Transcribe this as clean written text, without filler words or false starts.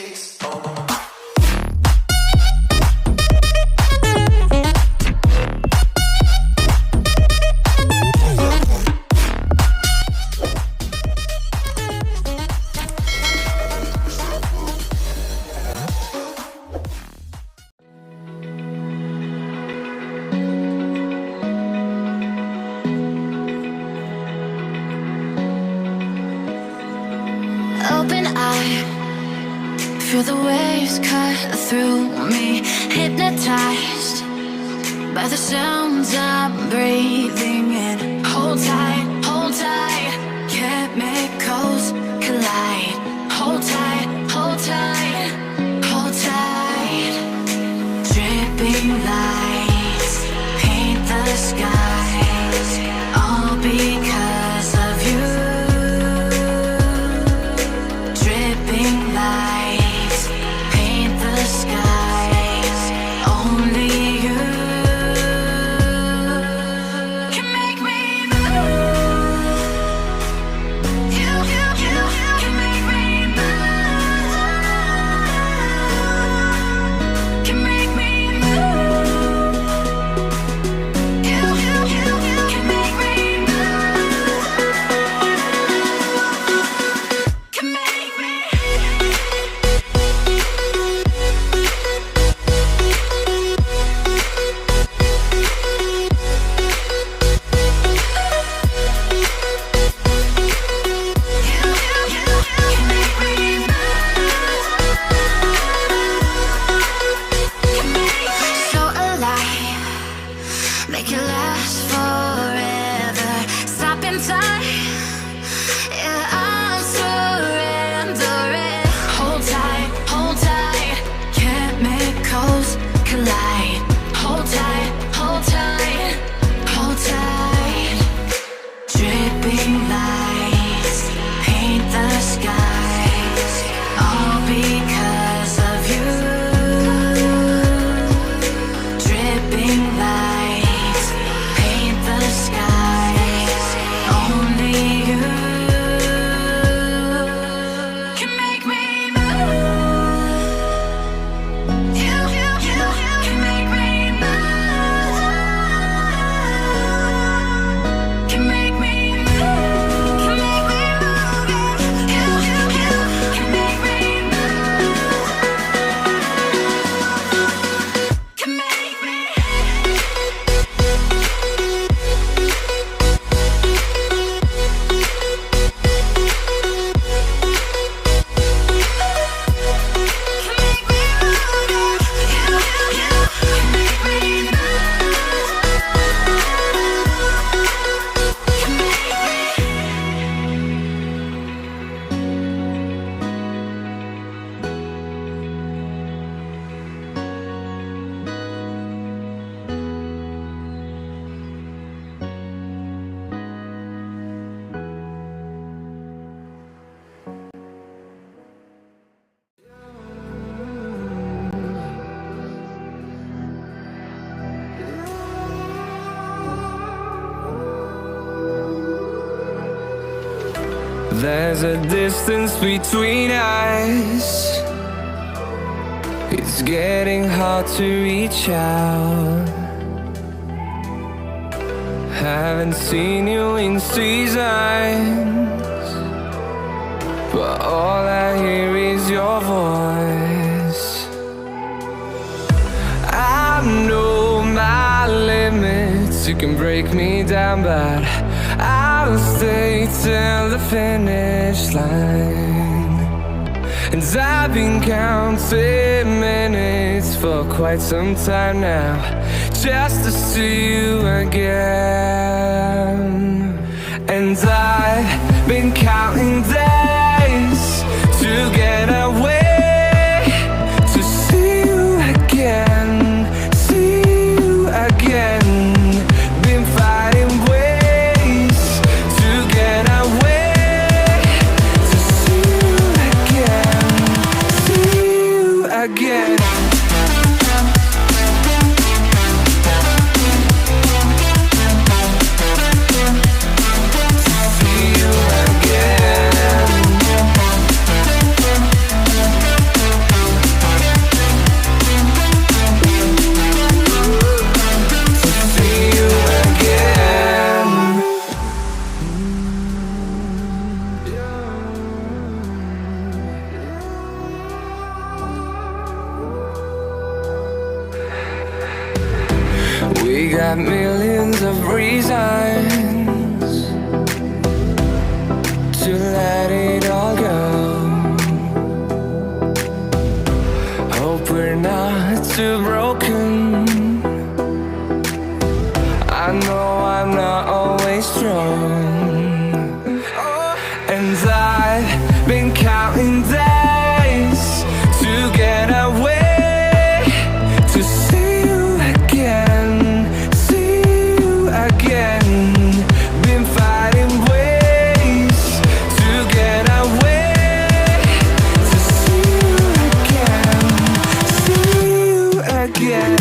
takes over. Open eye, feel the waves cut through me. Hypnotized by the sounds I'm breathing in. Hold tight, chemicals collide. Hold tight, hold tight, hold tight. Dripping lights paint the skies, all because of you. Dripping lights paint the skies, only you can make me move. You can make me move. Can make me move. You can make me move. Can make me. So alive, make it last forever. Stop in time, yeah, I'm surrendering. Hold tight, chemicals collide. Hold tight, hold tight, hold tight. Dripping lights paint the skies, all because of you. Dripping lights paint the skies, only you can make me move. You can make me move. Can make me move. Can make me move. You can make me move. Can make me. There's a distance between us. It's getting hard to reach out. Haven't seen you in seasons, but all I hear is your voice. I know my limits, you can break me down, but I'll stay till the finish line. And I've been counting minutes for quite some time now, just to see you again. And I've been counting days to get away, to see you again, see you again. Been fighting ways to get away, to see you again, see you again. See you again. got millions of reasons to let it all go. Hope we're not too broken. I know I'm not always strong, and I've been counting days to get away, to see you again, see you again. Been fighting ways to get away, to see you again, see you again.